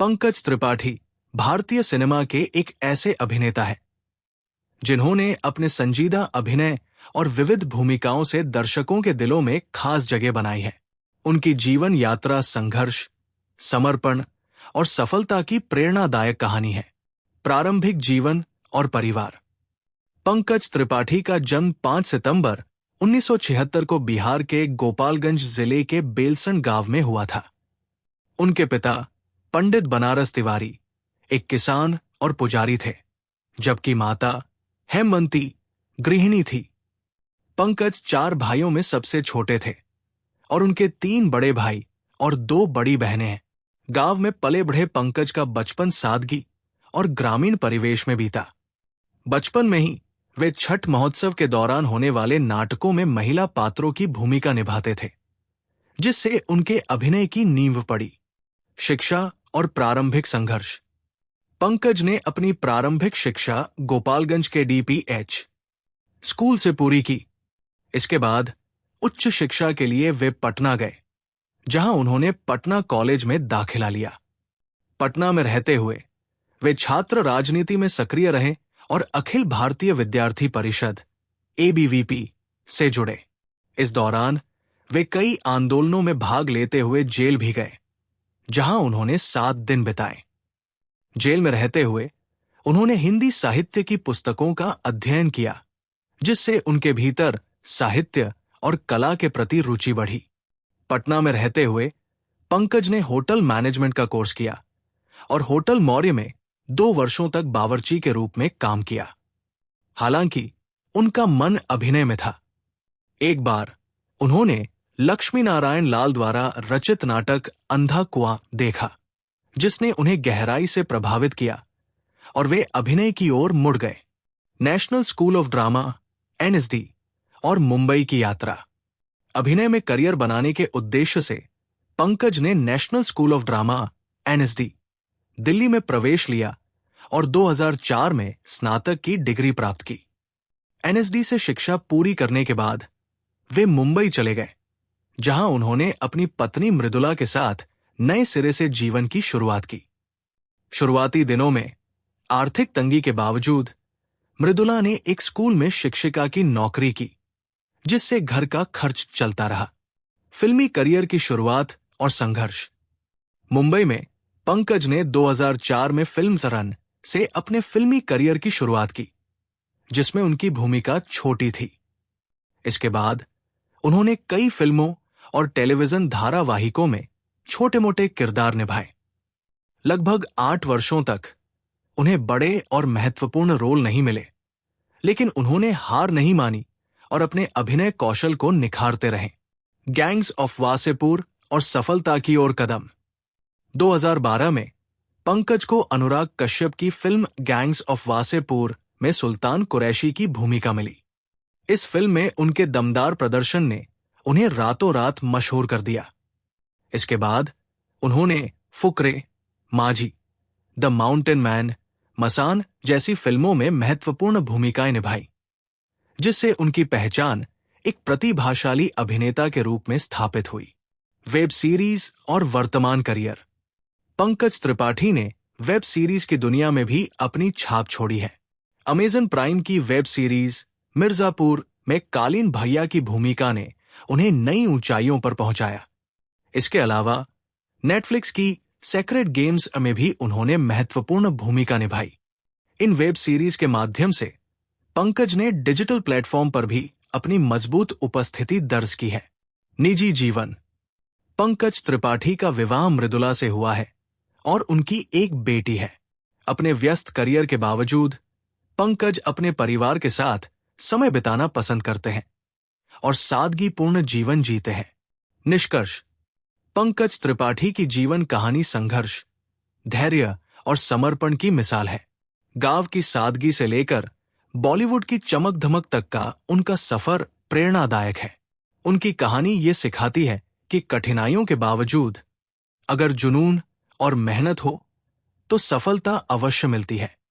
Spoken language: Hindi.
पंकज त्रिपाठी भारतीय सिनेमा के एक ऐसे अभिनेता हैं जिन्होंने अपने संजीदा अभिनय और विविध भूमिकाओं से दर्शकों के दिलों में खास जगह बनाई है। उनकी जीवन यात्रा संघर्ष, समर्पण और सफलता की प्रेरणादायक कहानी है। प्रारंभिक जीवन और परिवार। पंकज त्रिपाठी का जन्म 5 सितंबर 1976 को बिहार के गोपालगंज जिले के बेलसंड गांव में हुआ था। उनके पिता पंडित बनारस तिवारी एक किसान और पुजारी थे, जबकि माता हेमवंती गृहिणी थी। पंकज 4 भाइयों में सबसे छोटे थे और उनके 3 बड़े भाई और 2 बड़ी बहनें हैं। गांव में पले बढ़े पंकज का बचपन सादगी और ग्रामीण परिवेश में बीता। बचपन में ही वे छठ महोत्सव के दौरान होने वाले नाटकों में महिला पात्रों की भूमिका निभाते थे, जिससे उनके अभिनय की नींव पड़ी। शिक्षा और प्रारंभिक संघर्ष। पंकज ने अपनी प्रारंभिक शिक्षा गोपालगंज के DPH स्कूल से पूरी की। इसके बाद उच्च शिक्षा के लिए वे पटना गए, जहां उन्होंने पटना कॉलेज में दाखिला लिया। पटना में रहते हुए वे छात्र राजनीति में सक्रिय रहे और अखिल भारतीय विद्यार्थी परिषद ABVP से जुड़े। इस दौरान वे कई आंदोलनों में भाग लेते हुए जेल भी गए, जहां उन्होंने 7 दिन बिताए। जेल में रहते हुए उन्होंने हिंदी साहित्य की पुस्तकों का अध्ययन किया, जिससे उनके भीतर साहित्य और कला के प्रति रुचि बढ़ी। पटना में रहते हुए पंकज ने होटल मैनेजमेंट का कोर्स किया और होटल मौर्य में 2 वर्षों तक बावर्ची के रूप में काम किया। हालांकि उनका मन अभिनय में था। एक बार उन्होंने लक्ष्मी नारायण लाल द्वारा रचित नाटक अंधा कुआं देखा, जिसने उन्हें गहराई से प्रभावित किया और वे अभिनय की ओर मुड़ गए। National school of drama NSD और मुंबई की यात्रा। अभिनय में करियर बनाने के उद्देश्य से पंकज ने national school of drama NSD Delhi में प्रवेश लिया और 2004 में स्नातक की डिग्री प्राप्त की। NSD से शिक्षा पूरी करने के बाद वे मुंबई चले गए, जहां उन्होंने अपनी पत्नी मृदुला के साथ नए सिरे से जीवन की शुरुआत की। शुरुआती दिनों में आर्थिक तंगी के बावजूद मृदुला ने एक स्कूल में शिक्षिका की नौकरी की, जिससे घर का खर्च चलता रहा। फिल्मी करियर की शुरुआत और संघर्ष। मुंबई में पंकज ने 2004 में फिल्म रन से अपने फिल्मी करियर की शुरुआत की, जिसमें उनकी भूमिका छोटी थी। इसके बाद उन्होंने कई फिल्मों और टेलीविजन धारावाहिकों में छोटे-मोटे किरदार निभाए। लगभग 8 वर्षों तक उन्हें बड़े और महत्वपूर्ण रोल नहीं मिले, लेकिन उन्होंने हार नहीं मानी और अपने अभिनय कौशल को निखारते रहे। गैंग्स ऑफ वासेपुर और सफलता की ओर कदम। 2012 में पंकज को अनुराग कश्यप की फिल्म गैंग्स ऑफ वासेपुर में सुल्तान कुरैशी की भूमिका मिली। इस फिल्म में उनके दमदार प्रदर्शन ने उन्हें रातों रात मशहूर कर दिया। इसके बाद उन्होंने फुकरे, माझी, द माउंटेन मैन, मसान जैसी फिल्मों में महत्वपूर्ण भूमिकाएं निभाई, जिससे उनकी पहचान एक प्रतिभाशाली अभिनेता के रूप में स्थापित हुई। वेब सीरीज और वर्तमान करियर। पंकज त्रिपाठी ने वेब सीरीज की दुनिया में भी अपनी छाप छोड़ी है। अमेजन प्राइम की वेब सीरीज मिर्जापुर में कालीन भैया की भूमिका ने उन्हें नई ऊंचाइयों पर पहुंचाया। इसके अलावा नेटफ्लिक्स की सेक्रेड गेम्स में भी उन्होंने महत्वपूर्ण भूमिका निभाई। इन वेब सीरीज के माध्यम से पंकज ने डिजिटल प्लेटफॉर्म पर भी अपनी मजबूत उपस्थिति दर्ज की है। निजी जीवन। पंकज त्रिपाठी का विवाह मृदुला से हुआ है और उनकी एक बेटी है। अपने व्यस्त करियर के बावजूद पंकज अपने परिवार के साथ समय बिताना पसंद करते हैं और सादगीपूर्ण जीवन जीते हैं। निष्कर्ष। पंकज त्रिपाठी की जीवन कहानी संघर्ष, धैर्य और समर्पण की मिसाल है। गांव की सादगी से लेकर बॉलीवुड की चमक धमक तक का उनका सफर प्रेरणादायक है। उनकी कहानी ये सिखाती है कि कठिनाइयों के बावजूद अगर जुनून और मेहनत हो तो सफलता अवश्य मिलती है।